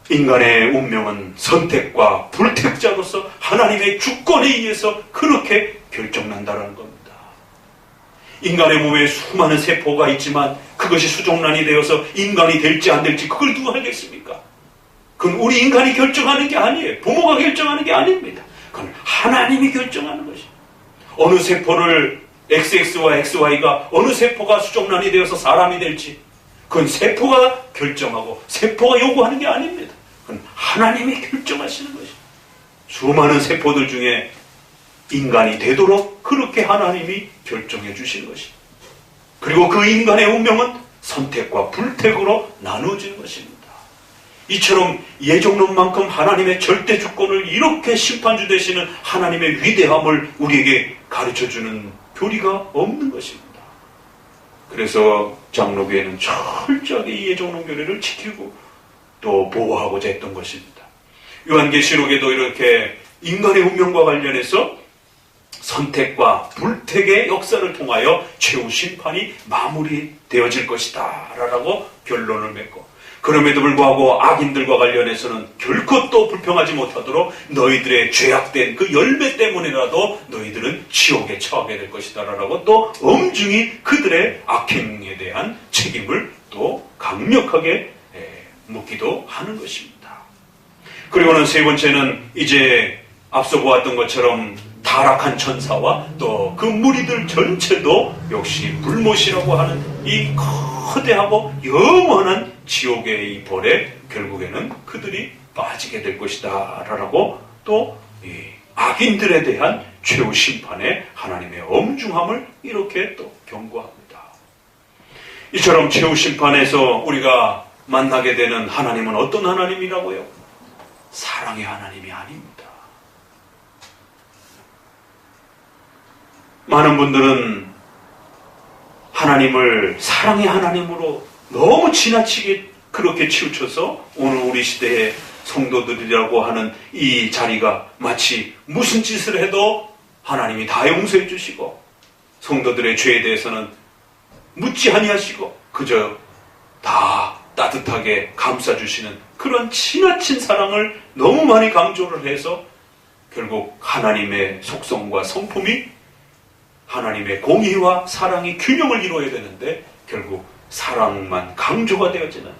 인간의 운명은 선택과 불택자로서 하나님의 주권에 의해서 그렇게 결정난다는 겁니다. 인간의 몸에 수많은 세포가 있지만 그것이 수정란이 되어서 인간이 될지 안 될지 그걸 누가 알겠습니까? 그건 우리 인간이 결정하는 게 아니에요. 부모가 결정하는 게 아닙니다. 그건 하나님이 결정하는 것입니다. 어느 세포를 XX와 XY가 어느 세포가 수정란이 되어서 사람이 될지 그건 세포가 결정하고 세포가 요구하는 게 아닙니다. 그건 하나님이 결정하시는 것입니다. 수많은 세포들 중에 인간이 되도록 그렇게 하나님이 결정해 주신 것입니다. 그리고 그 인간의 운명은 선택과 불택으로 나누어지는 것입니다. 이처럼 예정론만큼 하나님의 절대 주권을 이렇게 심판주 되시는 하나님의 위대함을 우리에게 가르쳐주는 교리가 없는 것입니다. 그래서 장로교회는 철저하게 이 예정론 교리를 지키고 또 보호하고자 했던 것입니다. 요한계시록에도 이렇게 인간의 운명과 관련해서 선택과 불택의 역사를 통하여 최후 심판이 마무리되어질 것이다 라고 결론을 맺고, 그럼에도 불구하고 악인들과 관련해서는 결코 또 불평하지 못하도록 너희들의 죄악된 그 열매 때문에라도 너희들은 지옥에 처하게 될 것이다 라고 또 엄중히 그들의 악행에 대한 책임을 또 강력하게 묻기도 하는 것입니다. 그리고는 세 번째는 이제 앞서 보았던 것처럼 타락한 천사와 또 그 무리들 전체도 역시 불못이라고 하는 이 거대하고 영원한 지옥의 이 벌에 결국에는 그들이 빠지게 될 것이다 라고 또 이 악인들에 대한 최후 심판에 하나님의 엄중함을 이렇게 또 경고합니다. 이처럼 최후 심판에서 우리가 만나게 되는 하나님은 어떤 하나님이라고요? 사랑의 하나님이 아닙니다. 많은 분들은 하나님을 사랑의 하나님으로 너무 지나치게 그렇게 치우쳐서 오늘 우리 시대의 성도들이라고 하는 이 자리가 마치 무슨 짓을 해도 하나님이 다 용서해 주시고 성도들의 죄에 대해서는 묻지 아니하시고 그저 다 따뜻하게 감싸주시는 그런 지나친 사랑을 너무 많이 강조를 해서 결국 하나님의 속성과 성품이 하나님의 공의와 사랑이 균형을 이루어야 되는데 결국 사랑만 강조가 되어지는,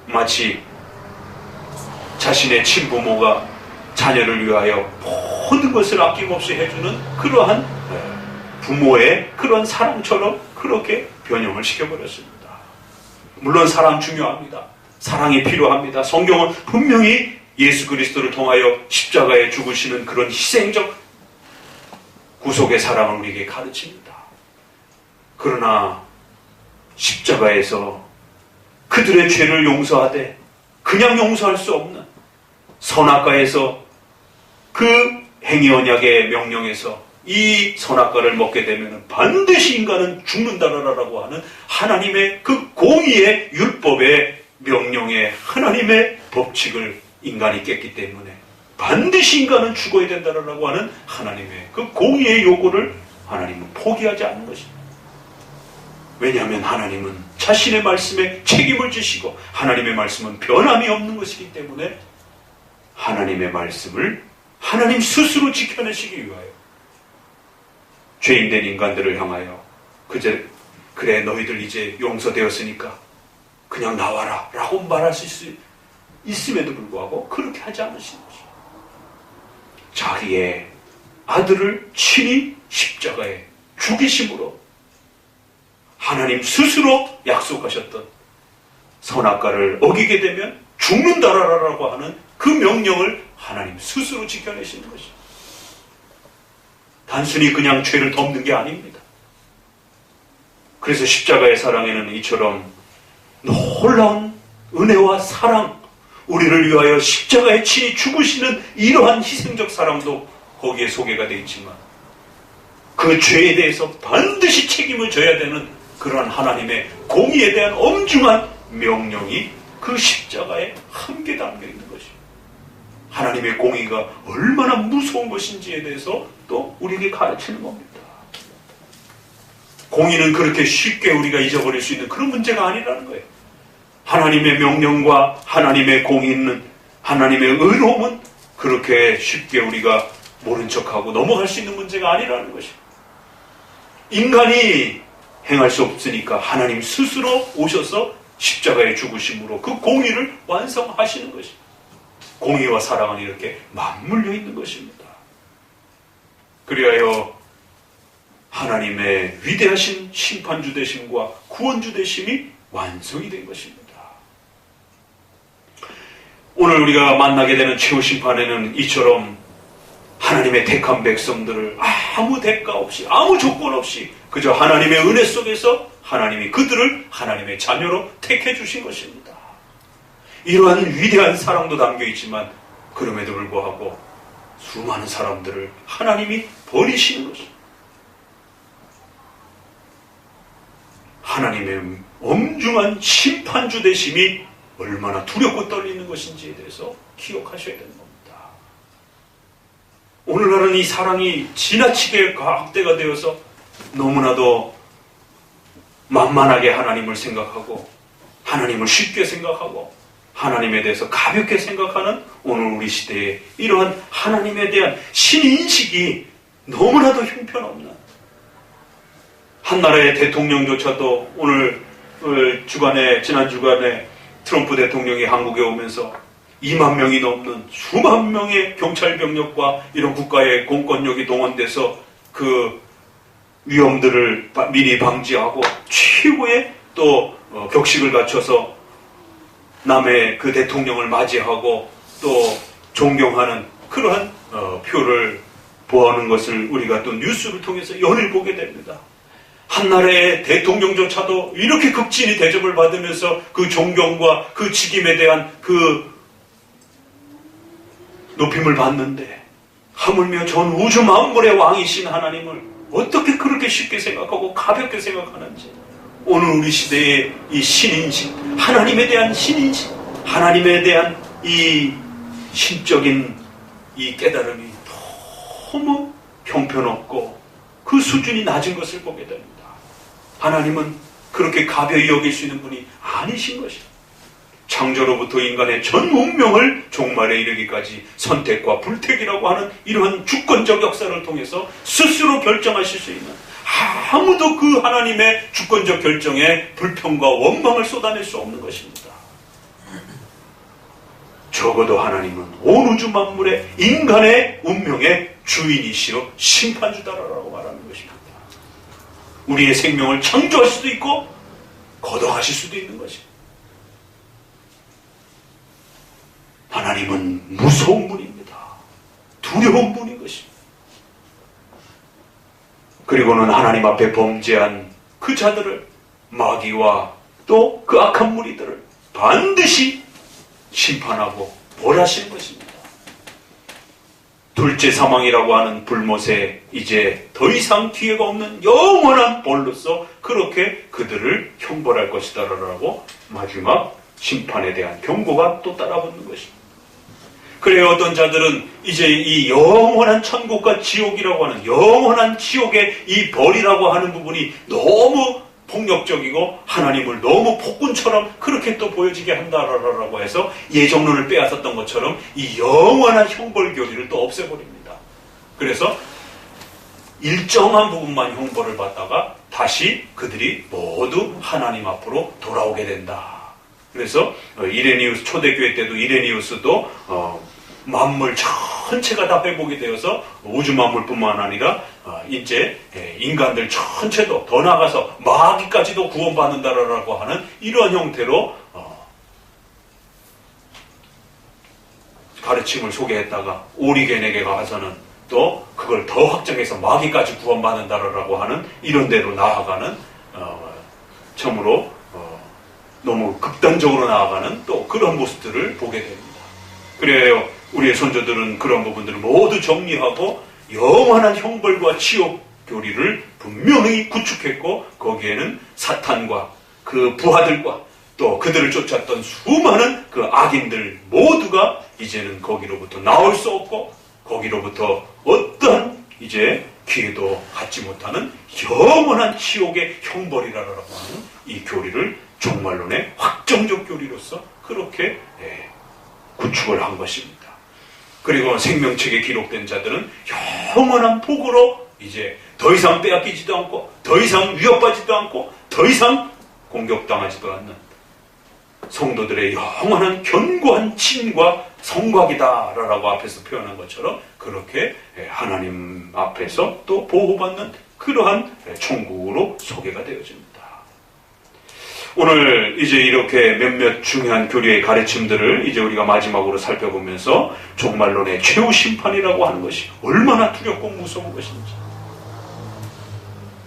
마치 자신의 친부모가 자녀를 위하여 모든 것을 아낌없이 해주는 그러한 부모의 그런 사랑처럼 그렇게 변형을 시켜버렸습니다. 물론 사랑 중요합니다. 사랑이 필요합니다. 성경은 분명히 예수 그리스도를 통하여 십자가에 죽으시는 그런 희생적 구속의 사랑을 우리에게 가르칩니다. 그러나 십자가에서 그들의 죄를 용서하되 그냥 용서할 수 없는 선악과에서 그 행위 언약의 명령에서 이 선악과를 먹게 되면 반드시 인간은 죽는다라고 하는 하나님의 그 공의의 율법의 명령의 하나님의 법칙을 인간이 깼기 때문에 반드시 인간은 죽어야 된다라고 하는 하나님의 그 공의의 요구를 하나님은 포기하지 않는 것입니다. 왜냐하면 하나님은 자신의 말씀에 책임을 지시고 하나님의 말씀은 변함이 없는 것이기 때문에 하나님의 말씀을 하나님 스스로 지켜내시기 위하여 죄인된 인간들을 향하여 그래 너희들 이제 용서되었으니까 그냥 나와라 라고 말할 수 있음에도 불구하고 그렇게 하지 않으신 것이죠. 자기의 아들을 친히 십자가에 죽이심으로 하나님 스스로 약속하셨던 선악과를 어기게 되면 죽는다라고 하는 그 명령을 하나님 스스로 지켜내시는 것이죠. 단순히 그냥 죄를 덮는 게 아닙니다. 그래서 십자가의 사랑에는 이처럼 놀라운 은혜와 사랑, 우리를 위하여 십자가에 친히 죽으시는 이러한 희생적 사랑도 거기에 소개가 되어 있지만 그 죄에 대해서 반드시 책임을 져야 되는 그러한 하나님의 공의에 대한 엄중한 명령이 그 십자가에 함께 담겨 있는 것입니다. 하나님의 공의가 얼마나 무서운 것인지에 대해서 또 우리에게 가르치는 겁니다. 공의는 그렇게 쉽게 우리가 잊어버릴 수 있는 그런 문제가 아니라는 거예요. 하나님의 명령과 하나님의 공의는, 하나님의 의로움은 그렇게 쉽게 우리가 모른 척하고 넘어갈 수 있는 문제가 아니라는 것입니다. 인간이 행할 수 없으니까 하나님 스스로 오셔서 십자가에 죽으심으로 그 공의를 완성하시는 것입니다. 공의와 사랑은 이렇게 맞물려 있는 것입니다. 그리하여 하나님의 위대하신 심판주 되심과 구원주 되심이 완성이 된 것입니다. 오늘 우리가 만나게 되는 최후 심판에는 이처럼 하나님의 택한 백성들을 아무 대가 없이, 아무 조건 없이 그저 하나님의 은혜 속에서 하나님이 그들을 하나님의 자녀로 택해 주신 것입니다. 이러한 위대한 사랑도 담겨 있지만 그럼에도 불구하고 수많은 사람들을 하나님이 버리시는 것입니다. 하나님의 엄중한 심판주 되심이 얼마나 두렵고 떨리는 것인지에 대해서 기억하셔야 되는 겁니다. 오늘날은 이 사랑이 지나치게 과학대가 되어서 너무나도 만만하게 하나님을 생각하고 하나님을 쉽게 생각하고 하나님에 대해서 가볍게 생각하는 오늘 우리 시대에 이러한 하나님에 대한 신인식이 너무나도 형편없는, 한 나라의 대통령조차도 오늘 지난 주간에 트럼프 대통령이 한국에 오면서 2만 명이 넘는 수만 명의 경찰 병력과 이런 국가의 공권력이 동원돼서 그 위험들을 미리 방지하고 최고의 또 격식을 갖춰서 남의 그 대통령을 맞이하고 또 존경하는 그러한 표를 보하는 것을 우리가 또 뉴스를 통해서 연일 보게 됩니다. 한 나라의 대통령조차도 이렇게 극진히 대접을 받으면서 그 존경과 그 직임에 대한 그 높임을 받는데 하물며 전 우주 만물의 왕이신 하나님을 어떻게 그렇게 쉽게 생각하고 가볍게 생각하는지, 오늘 우리 시대의 이 신인식, 하나님에 대한 신인식, 하나님에 대한 이 신적인 이 깨달음이 너무 형편없고 그 수준이 낮은 것을 보게 됩니다. 하나님은 그렇게 가벼이 여길 수 있는 분이 아니신 것입니다. 창조로부터 인간의 전 운명을 종말에 이르기까지 선택과 불택이라고 하는 이러한 주권적 역사를 통해서 스스로 결정하실 수 있는, 아무도 그 하나님의 주권적 결정에 불평과 원망을 쏟아낼 수 없는 것입니다. 적어도 하나님은 온 우주 만물의 인간의 운명의 주인이시여 심판주다라고 말하는 것입니다. 우리의 생명을 창조할 수도 있고 거둬가실 수도 있는 것입니다. 하나님은 무서운 분입니다. 두려운 분인 것입니다. 그리고는 하나님 앞에 범죄한 그 자들을, 마귀와 또 그 악한 무리들을 반드시 심판하고 벌하시는 것입니다. 둘째 사망이라고 하는 불못에 이제 더 이상 기회가 없는 영원한 벌로서 그렇게 그들을 형벌할 것이다 라고 마지막 심판에 대한 경고가 또 따라붙는 것입니다. 그래요, 어떤 자들은 이제 이 영원한 천국과 지옥이라고 하는 영원한 지옥의 이 벌이라고 하는 부분이 너무 폭력적이고 하나님을 너무 폭군처럼 그렇게 또 보여지게 한다라고 해서 예정론을 빼앗았던 것처럼 이 영원한 형벌 교리를 또 없애버립니다. 그래서 일정한 부분만 형벌을 받다가 다시 그들이 모두 하나님 앞으로 돌아오게 된다. 그래서 이레니우스, 초대교회 때도 이레니우스도 만물 전체가 다 회복이 되어서 우주 만물뿐만 아니라 이제 인간들 전체도 더 나아가서 마귀까지도 구원받는다라고 하는 이러한 형태로 가르침을 소개했다가 오리겐에게 가서는 또 그걸 더 확장해서 마귀까지 구원받는다라고 하는 이런 데로 나아가는 참으로 너무 극단적으로 나아가는 또 그런 모습들을 보게 됩니다. 그래요. 우리의 선조들은 그런 부분들을 모두 정리하고 영원한 형벌과 치욕 교리를 분명히 구축했고 거기에는 사탄과 그 부하들과 또 그들을 쫓았던 수많은 그 악인들 모두가 이제는 거기로부터 나올 수 없고 거기로부터 어떤 이제 기회도 갖지 못하는 영원한 치욕의 형벌이라고 하는 이 교리를 종말론의 확정적 교리로서 그렇게 구축을 한 것입니다. 그리고 생명책에 기록된 자들은 영원한 복으로 이제 더 이상 빼앗기지도 않고 더 이상 위협받지도 않고 더 이상 공격당하지도 않는 성도들의 영원한 견고한 친과 성곽이다라고 앞에서 표현한 것처럼 그렇게 하나님 앞에서 또 보호받는 그러한 천국으로 소개가 되어집니다. 오늘 이제 이렇게 몇몇 중요한 교리의 가르침들을 이제 우리가 마지막으로 살펴보면서 종말론의 최후 심판이라고 하는 것이 얼마나 두렵고 무서운 것인지,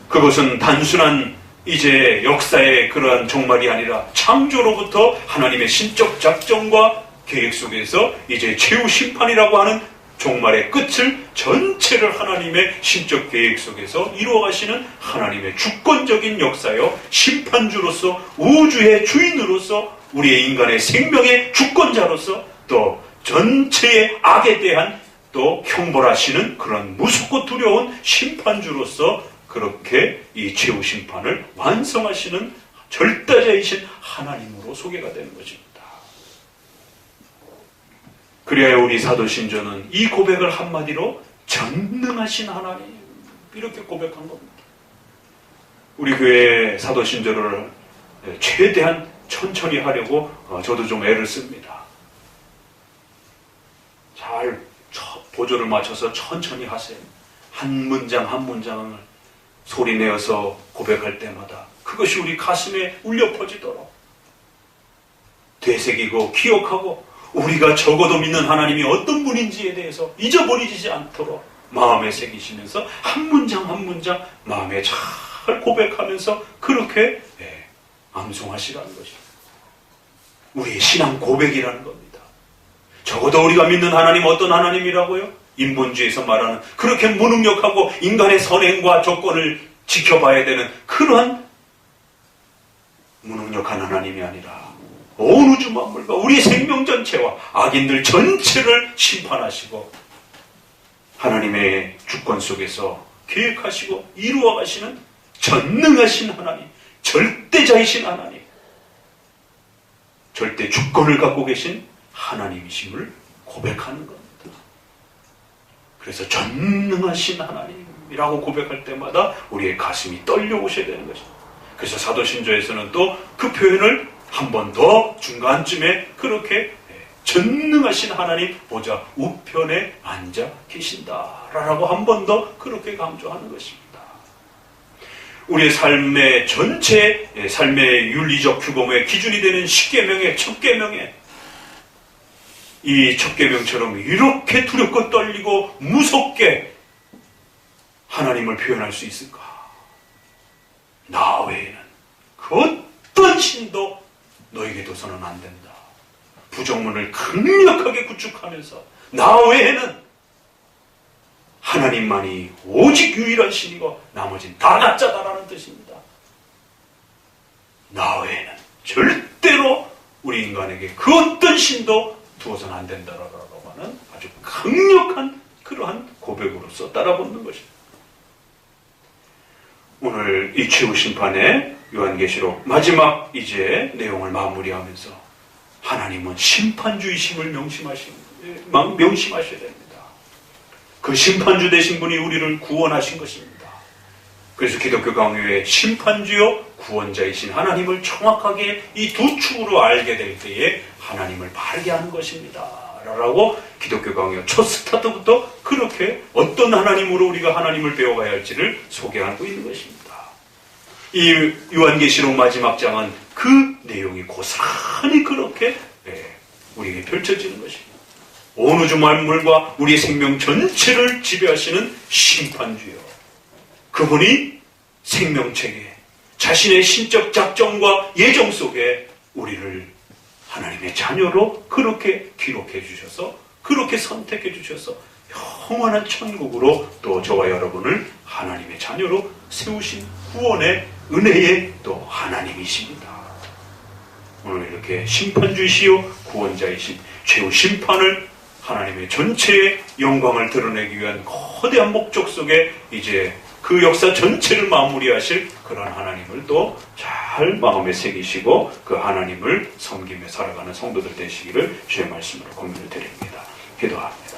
그것은 단순한 이제 역사의 그러한 종말이 아니라 창조로부터 하나님의 신적 작정과 계획 속에서 이제 최후 심판이라고 하는 종말의 끝을 전체를 하나님의 신적 계획 속에서 이루어가시는 하나님의 주권적인 역사요, 심판주로서 우주의 주인으로서 우리의 인간의 생명의 주권자로서 또 전체의 악에 대한 또 형벌하시는 그런 무섭고 두려운 심판주로서 그렇게 이 최후 심판을 완성하시는 절대자이신 하나님으로 소개가 되는 것입니다. 그래야 우리 사도신조는 이 고백을 한마디로 전능하신 하나님 이렇게 고백한 겁니다. 우리 교회 사도신조를 최대한 천천히 하려고 저도 좀 애를 씁니다. 잘 보조를 맞춰서 천천히 하세요. 한 문장 한 문장을 소리내어서 고백할 때마다 그것이 우리 가슴에 울려 퍼지도록 되새기고 기억하고 우리가 적어도 믿는 하나님이 어떤 분인지에 대해서 잊어버리지 않도록 마음에 새기시면서 한 문장 한 문장 마음에 잘 고백하면서 그렇게 암송하시라는 것입니다. 우리의 신앙 고백이라는 겁니다. 적어도 우리가 믿는 하나님 어떤 하나님이라고요? 인본주의에서 말하는 그렇게 무능력하고 인간의 선행과 조건을 지켜봐야 되는 그러한 무능력한 하나님이 아니라 온 우주 만물과 우리의 생명 전체와 악인들 전체를 심판하시고 하나님의 주권 속에서 계획하시고 이루어가시는 전능하신 하나님, 절대자이신 하나님, 절대 주권을 갖고 계신 하나님이심을 고백하는 겁니다. 그래서 전능하신 하나님이라고 고백할 때마다 우리의 가슴이 떨려오셔야 되는 것입니다. 그래서 사도신조에서는 또 그 표현을 한 번 더 중간쯤에 그렇게 전능하신 하나님 보좌 우편에 앉아 계신다라고 한 번 더 그렇게 강조하는 것입니다. 우리의 삶의 전체 삶의 윤리적 규범의 기준이 되는 십계명의 첫 계명에 이 첫 계명처럼 이렇게 두렵고 떨리고 무섭게 하나님을 표현할 수 있을까? 나 외에는 그 어떤 신도 너에게 둬서는 안 된다. 부정문을 강력하게 구축하면서 나 외에는 하나님만이 오직 유일한 신이고 나머지는 다 가짜다라는 뜻입니다. 나 외에는 절대로 우리 인간에게 그 어떤 신도 두어서는 안 된다라고 하는 아주 강력한 그러한 고백으로서 따라붙는 것입니다. 오늘 이 최후 심판의 요한계시록 마지막 이제 내용을 마무리하면서 하나님은 심판주이심을 명심하셔야 됩니다. 그 심판주 되신 분이 우리를 구원하신 것입니다. 그래서 기독교 강요의 심판주요 구원자이신 하나님을 정확하게 이 두 축으로 알게 될 때에 하나님을 바르게 하는 것입니다. 라고 기독교 강요 첫 스타트부터 그렇게 어떤 하나님으로 우리가 하나님을 배워가야 할지를 소개하고 있는 것입니다. 이 요한계시록 마지막 장은 그 내용이 고스란히 그렇게 우리에게 펼쳐지는 것입니다. 온 우주 만물과 우리의 생명 전체를 지배하시는 심판주요, 그분이 생명체계 자신의 신적 작정과 예정 속에 우리를 하나님의 자녀로 그렇게 기록해 주셔서, 그렇게 선택해 주셔서 영원한 천국으로 또 저와 여러분을 하나님의 자녀로 세우신 구원의 은혜의 또 하나님이십니다. 오늘 이렇게 심판주이시요 구원자이신 최후 심판을, 하나님의 전체의 영광을 드러내기 위한 거대한 목적 속에 이제 그 역사 전체를 마무리하실 그런 하나님을 또 잘 마음에 새기시고 그 하나님을 섬기며 살아가는 성도들 되시기를 주의 말씀으로 권면을 드립니다. 기도합니다.